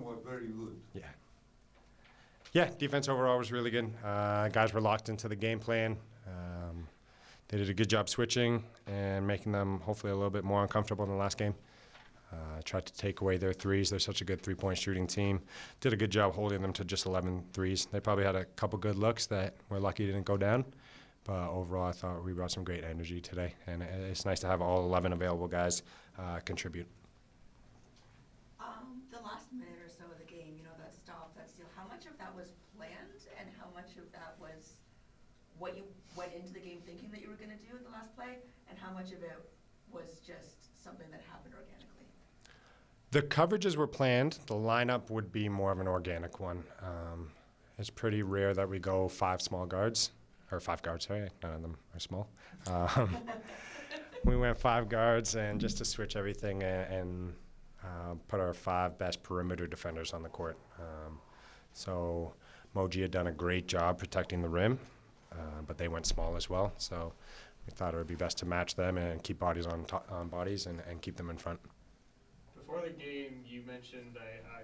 was very good. Yeah. Yeah, defense overall was really good. Guys were locked into the game plan. They did a good job switching and making them hopefully a little bit more uncomfortable in the last game. Tried to take away their threes. They're such a good three-point shooting team. Did a good job holding them to just 11 threes. They probably had a couple good looks that we're lucky didn't go down. But overall, I thought we brought some great energy today. And it's nice to have all 11 available guys contribute. The last minute or so of the game, that stop, that steal, how much of that was planned and how much of that was what you went into the game thinking that you were going to do at the last play, and how much of it was just something that happened organically? The coverages were planned. The lineup would be more of an organic one. It's pretty rare that we go five guards, sorry. None of them are small. We went 5 guards, and just to switch everything and put our 5 best perimeter defenders on the court. So Moji had done a great job protecting the rim, but they went small as well. So we thought it would be best to match them and keep bodies on bodies and keep them in front. Before the game, you mentioned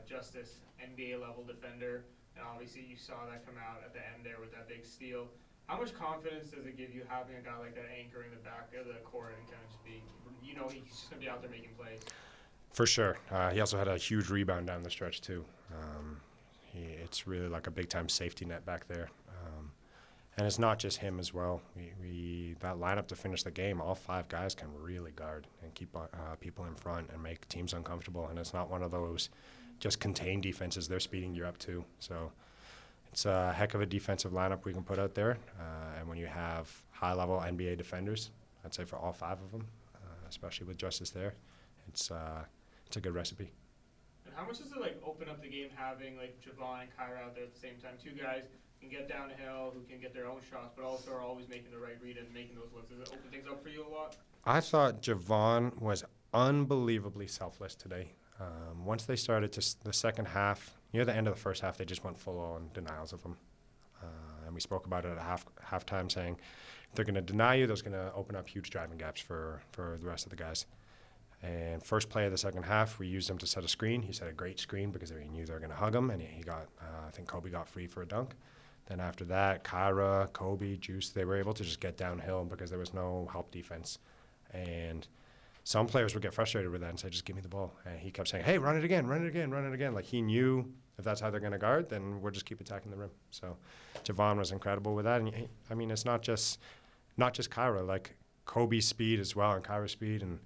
Justice, NBA-level defender, and obviously you saw that come out at the end there with that big steal. How much confidence does it give you having a guy like that anchoring the back of the court and kind of just be, he's just going to be out there making plays? For sure. He also had a huge rebound down the stretch, too. It's really like a big-time safety net back there. And it's not just him as well. That lineup to finish the game, all 5 guys can really guard and keep people in front and make teams uncomfortable. And it's not one of those just contained defenses. They're speeding you up, too. So it's a heck of a defensive lineup we can put out there. And when you have high-level NBA defenders, I'd say for all 5 of them, especially with Justice there, it's a good recipe. And how much does it open up the game having Javon and Khoury out there at the same time? 2 guys can get downhill, who can get their own shots, but also are always making the right read and making those looks. Does it open things up for you a lot? I thought Javon was unbelievably selfless today. Once they started the second half, near the end of the first half, they just went full on denials of him. And we spoke about it at halftime, saying if they're going to deny you, that's going to open up huge driving gaps for the rest of the guys. And first play of the second half, we used him to set a screen. He set a great screen because he knew they were going to hug him, and he got, I think Kobe got free for a dunk. Then after that, Kyra, Kobe, Juice, they were able to just get downhill because there was no help defense. And some players would get frustrated with that and say, just give me the ball. And he kept saying, hey, run it again, run it again, run it again. Like he knew if that's how they're going to guard, then we'll just keep attacking the rim. So Javon was incredible with that. And it's not just Kyra, like Kobe's speed as well and Kyra's speed. And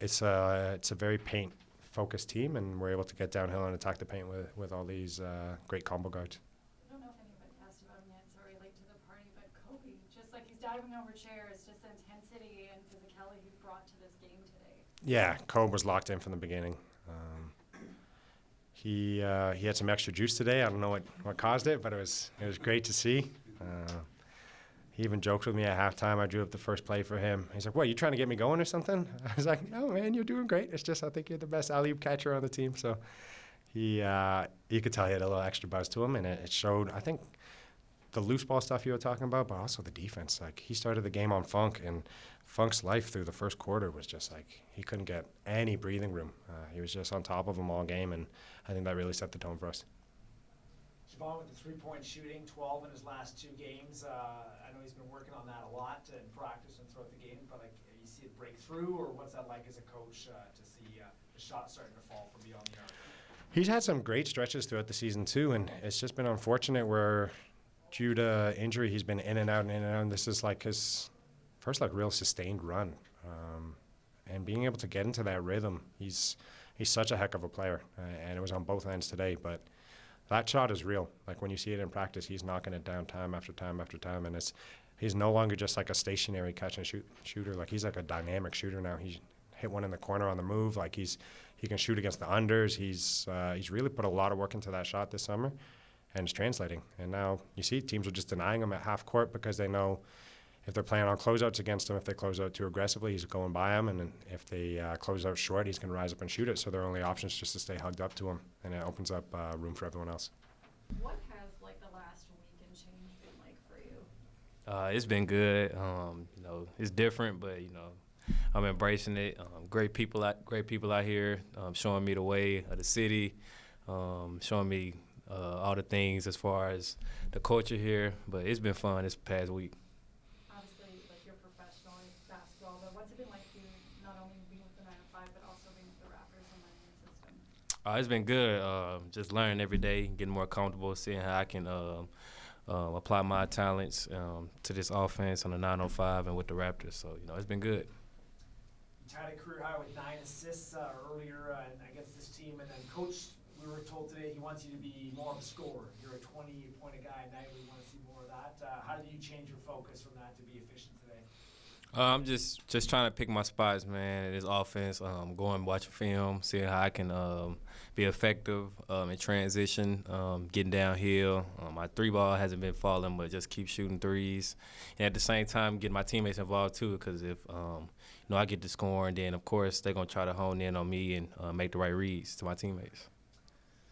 it's a very paint-focused team, and we're able to get downhill and attack the paint with all these great combo guards. I don't know if anybody asked about him yet, sorry, late to the party, but Kobe, just he's diving over chairs, just the intensity and physicality he brought to this game today. Yeah, Kobe was locked in from the beginning. He had some extra juice today. I don't know what caused it, but it was great to see. He even joked with me at halftime. I drew up the first play for him. He's like, what, you trying to get me going or something? I was like, no, man, you're doing great. It's just I think you're the best alley-oop catcher on the team. So you could tell he had a little extra buzz to him, and it showed, I think, the loose ball stuff you were talking about, but also the defense. Like, he started the game on Funk, and Funk's life through the first quarter was just he couldn't get any breathing room. He was just on top of him all game, and I think that really set the tone for us. Javon with the three-point shooting, 12 in his last 2 games. I know he's been working on that a lot in practice and throughout the game, but you see it break through, or what's that like as a coach to see the shot starting to fall from beyond the arc? He's had some great stretches throughout the season too, and it's just been unfortunate where due to injury he's been in and out and in and out, and this is his first real sustained run. And being able to get into that rhythm, he's such a heck of a player, and it was on both ends today, but that shot is real. Like when you see it in practice, he's knocking it down time after time after time, and he's no longer just a stationary catch and shoot shooter. Like he's a dynamic shooter now. He hit one in the corner on the move. Like he can shoot against the unders. He's really put a lot of work into that shot this summer, and it's translating. And now you see teams are just denying him at half court because they know if they're playing on closeouts against him, if they close out too aggressively, he's going by him, and if they close out short, he's going to rise up and shoot it. So their only option is just to stay hugged up to him, and it opens up room for everyone else. What has the last week and change been like for you? It's been good. It's different, but I'm embracing it. Great people out here, showing me the way of the city. showing me all the things as far as the culture here. But it's been fun this past week. Obviously, like you're professional in basketball, but what's it been like for you, not only being with the 905, but also being with the Raptors and learning the system? It's been good. Just learning every day, getting more comfortable, seeing how I can apply my talents to this offense on the 905 and with the Raptors. So, it's been good. You tied a career high with 9 assists earlier against this team, and then Coach, we were told today he wants you to be more of a scorer. You're a 20-point guy nightly. We want to see more of that. How did you change your focus from that to be efficient today? I'm just trying to pick my spots, man, in this offense. Going watching film, seeing how I can be effective in transition, getting downhill. My three ball hasn't been falling, but just keep shooting threes. And at the same time, getting my teammates involved too, because if I get the scoring, then of course they're gonna try to hone in on me and make the right reads to my teammates.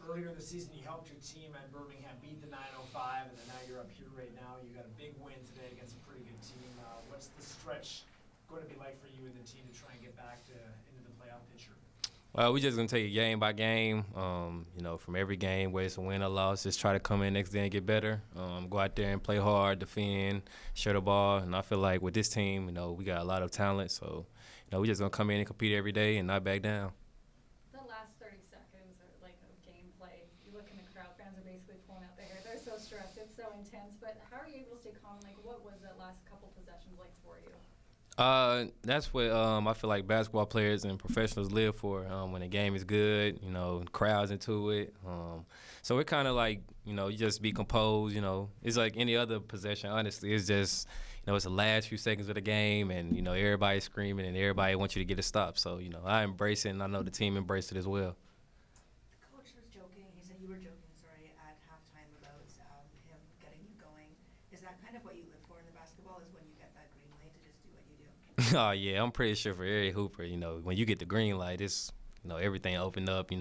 Earlier in the season, you helped your team at Birmingham beat the 905, and then now you're up here right now. You got a big win today against a pretty good team. What's the stretch going to be like for you and the team to try and get back into the playoff picture? Well, we're just going to take it game by game, from every game, whether it's a win or loss, just try to come in next day and get better, go out there and play hard, defend, share the ball. And I feel like with this team, we got a lot of talent. So, we're just going to come in and compete every day and not back down. The last 30 seconds of gameplay, you look in the crowd, fans are basically pulling out their hair. They're so stressed. It's so intense. But how are you able to stay calm? What was that last couple possessions like for you? That's what I feel like basketball players and professionals live for. When the game is good, crowds into it. So it kind of you just be composed. It's like any other possession. Honestly, it's just it's the last few seconds of the game, and everybody's screaming and everybody wants you to get a stop. So I embrace it, and I know the team embraced it as well. The coach was joking, he said you were joking, sorry, at halftime about him getting you going. Is that kind of what you live for in the basketball, is when you get that green light to just do what you do? Oh yeah, I'm pretty sure for every hooper, when you get the green light, it's everything opened up. You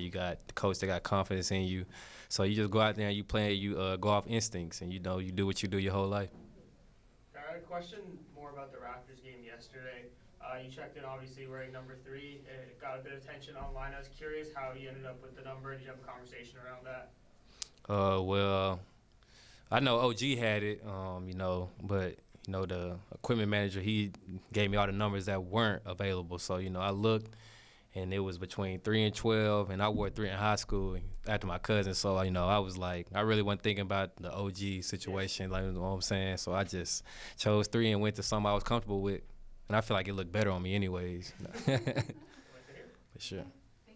got the coach that got confidence in you, so you just go out there and you play. You go off instincts, and you do what you do your whole life. A question more about the Raptors game yesterday. You checked in, obviously, wearing number 3. It got a bit of attention online. I was curious how you ended up with the number. Did you have a conversation around that? Well, I know OG had it, but the equipment manager, he gave me all the numbers that weren't available. So I looked, and it was between 3 and 12, and I wore 3 in high school after my cousin. So, I was like, I really wasn't thinking about the OG situation, you know what I'm saying? So I just chose 3 and went to something I was comfortable with. And I feel like it looked better on me anyways. For sure.